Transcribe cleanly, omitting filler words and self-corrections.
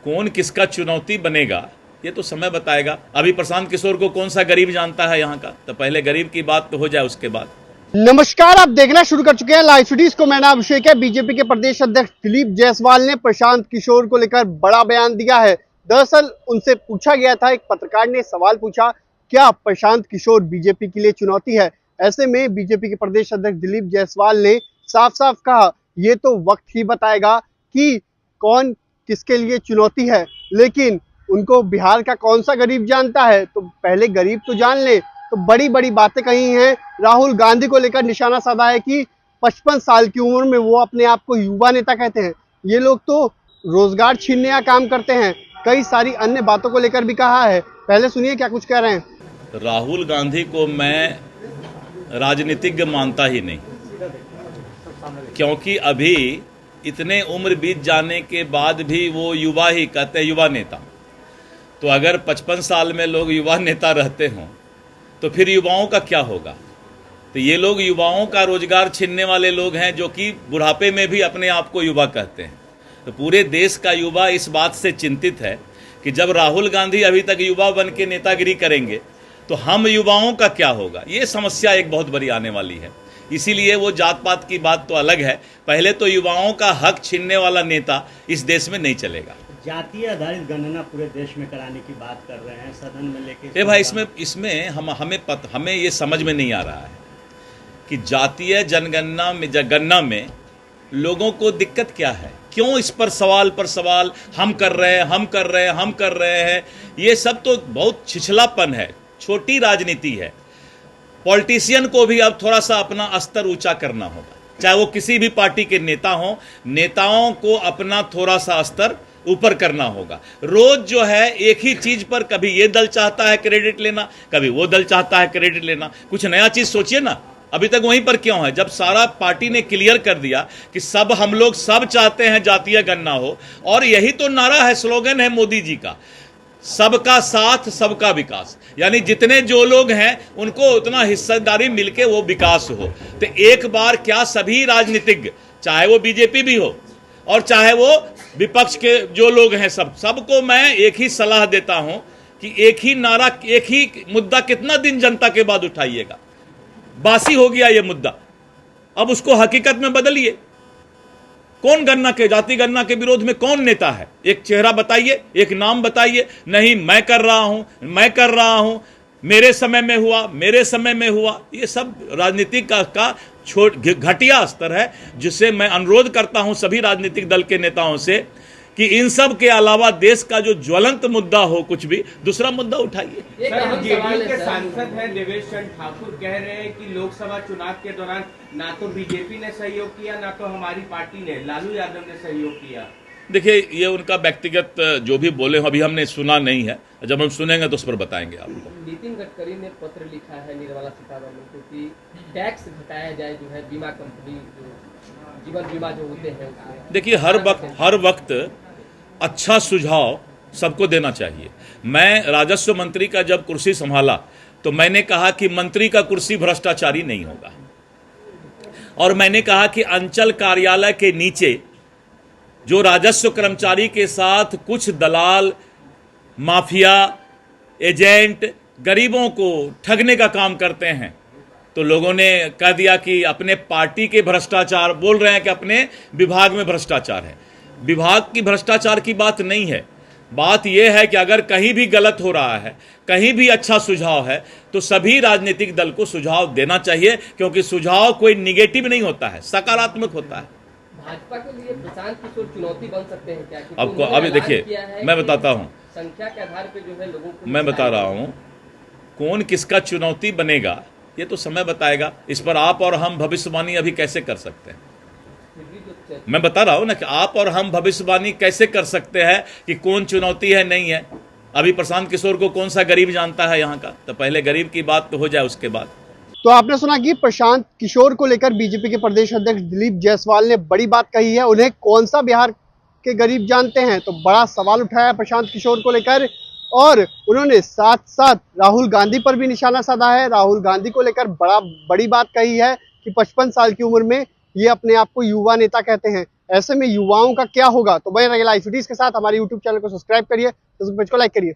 कौन किसका चुनौती बनेगा ये तो समय बताएगा। अभी प्रशांत किशोर को कौन सा गरीब जानता है यहाँ का, तो पहले गरीब की बात तो हो जाए उसके बाद। नमस्कार, आप देखना शुरू कर चुके हैं लाइव सिटीज को। मैं नाम अभिषेक है। बीजेपी के प्रदेश अध्यक्ष दिलीप जायसवाल ने प्रशांत किशोर को लेकर बड़ा बयान दिया है। दरअसल उनसे पूछा गया था, एक पत्रकार ने सवाल पूछा, क्या प्रशांत किशोर बीजेपी के लिए चुनौती है? ऐसे में बीजेपी के प्रदेश अध्यक्ष दिलीप जायसवाल ने साफ साफ कहा, ये तो वक्त ही बताएगा कि कौन किसके लिए चुनौती है, लेकिन उनको बिहार का कौन सा गरीब जानता है, तो पहले गरीब तो जान ले। तो बड़ी बड़ी बातें कही हैं। राहुल गांधी को लेकर निशाना साधा है कि 55 साल की उम्र में वो अपने आप को युवा नेता कहते हैं। ये लोग तो रोजगार छीनने का काम करते हैं। कई सारी अन्य बातों को लेकर भी कहा है। पहले सुनिए क्या कुछ कह रहे हैं। राहुल गांधी को मैं राजनीतिज्ञ मानता ही नहीं, क्योंकि अभी इतने उम्र बीत जाने के बाद भी वो युवा ही कहते हैं, युवा नेता। तो अगर 55 साल में लोग युवा नेता रहते हों तो फिर युवाओं का क्या होगा? तो ये लोग युवाओं का रोजगार छीनने वाले लोग हैं, जो कि बुढ़ापे में भी अपने आप को युवा कहते हैं। तो पूरे देश का युवा इस बात से चिंतित है कि जब राहुल गांधी अभी तक युवा बन के नेतागिरी करेंगे तो हम युवाओं का क्या होगा? ये समस्या एक बहुत बड़ी आने वाली है। इसीलिए वो जात पात की बात तो अलग है, पहले तो युवाओं का हक छीनने वाला नेता इस देश में नहीं चलेगा। जातीय आधारित गणना पूरे देश में कराने की बात कर रहे हैं, सदन में लेके। भाई इसमें हमें ये समझ में नहीं आ रहा है कि जातीय जनगणना में लोगों को दिक्कत क्या है? क्यों इस पर सवाल हम कर रहे हैं? ये सब तो बहुत छिछलापन है, छोटी राजनीति है। पॉलिटिशियन को भी अब थोड़ा सा अपना स्तर ऊंचा करना होगा, चाहे वो किसी भी पार्टी के नेता हों। नेताओं को अपना थोड़ा सा स्तर ऊपर करना होगा। रोज जो है एक ही चीज पर, कभी ये दल चाहता है क्रेडिट लेना, कभी वो दल चाहता है क्रेडिट लेना। कुछ नया चीज सोचिए ना। अभी तक वहीं पर क्यों है, जब सारा पार्टी ने क्लियर कर दिया कि सब हम लोग सब चाहते हैं जातीय गणना हो, और यही तो नारा है, स्लोगन है मोदी जी का, सबका साथ सबका विकास। यानी जितने जो लोग हैं उनको उतना हिस्सेदारी मिलके वो विकास हो। तो एक बार क्या सभी राजनीतिज्ञ, चाहे वो बीजेपी भी हो और चाहे वो विपक्ष के जो लोग हैं, सबको मैं एक ही सलाह देता हूं कि एक ही नारा, एक ही मुद्दा कितना दिन जनता के बाद उठाइएगा? बासी हो गया ये मुद्दा, अब उसको हकीकत में बदलिए। कौन जाति गणना के विरोध में कौन नेता है? एक चेहरा बताइए, एक नाम बताइए। नहीं, मैं कर रहा हूं, मेरे समय में हुआ। ये सब राजनीति का घटिया स्तर है, जिससे मैं अनुरोध करता हूं सभी राजनीतिक दल के नेताओं से कि इन सब के अलावा देश का जो ज्वलंत मुद्दा हो, कुछ भी दूसरा मुद्दा उठाइए। सर, जेडीयू के सांसद हैं देवेश चंद्र ठाकुर कह रहे हैं कि लोकसभा चुनाव के दौरान ना तो बीजेपी ने सहयोग किया, ना तो हमारी पार्टी ने, लालू यादव ने सहयोग किया। देखिए, ये उनका व्यक्तिगत जो भी बोले हो, अभी हमने सुना नहीं है। जब हम सुनेंगे तो उस पर बताएंगे आपको। नितिन गडकरी ने पत्र लिखा है निर्मला सीतारमण को कि टैक्स घटाया जाए, जो है बीमा कंपनी, जीवन बीमा जो होते हैं। देखिए, हर वक्त अच्छा सुझाव सबको देना चाहिए। मैं राजस्व मंत्री का जब कुर्सी संभाला तो मैंने कहा कि मंत्री का कुर्सी भ्रष्टाचारी नहीं होगा, और मैंने कहा कि अंचल कार्यालय के नीचे जो राजस्व कर्मचारी के साथ कुछ दलाल, माफिया, एजेंट गरीबों को ठगने का काम करते हैं, तो लोगों ने कह दिया कि अपने पार्टी के भ्रष्टाचार, बोल रहे हैं कि अपने विभाग में भ्रष्टाचार है। विभाग की भ्रष्टाचार की बात नहीं है। बात यह है कि अगर कहीं भी गलत हो रहा है, कहीं भी अच्छा सुझाव है, तो सभी राजनीतिक दल को सुझाव देना चाहिए, क्योंकि सुझाव कोई निगेटिव नहीं होता है, सकारात्मक होता है। भाजपा के लिए प्रशांत किशोर चुनौती बन सकते हैं क्या? आपको अभी देखिए, मैं बताता हूं, संख्या के आधार पे जो है लोगों को, मैं बता रहा हूं, कौन किसका चुनौती बनेगा ये तो समय बताएगा। इस पर आप और हम भविष्यवाणी अभी कैसे कर सकते हैं? मैं बता रहा हूं ना कि आप और हम भविष्यवाणी कैसे कर सकते हैं कि कौन चुनौती है, नहीं है। अभी प्रशांत किशोर को कौन सा गरीब जानता है यहाँ का, तो पहले गरीब की बात तो हो जाए उसके बाद। तो आपने सुना कि प्रशांत किशोर को लेकर बीजेपी के प्रदेश अध्यक्ष दिलीप जायसवाल ने बड़ी बात कही है। उन्हें कौन सा बिहार के गरीब जानते हैं, तो बड़ा सवाल उठाया प्रशांत किशोर को लेकर, और उन्होंने साथ साथ राहुल गांधी पर भी निशाना साधा है। राहुल गांधी को लेकर बड़ी बात कही है कि 55 साल की उम्र में ये अपने आप को युवा नेता कहते हैं। ऐसे में युवाओं का क्या होगा? तो बने रहिए लाइव सिटीज के साथ, हमारे यूट्यूब चैनल को सब्सक्राइब करिए, फेसबुक पेज को लाइक करिए।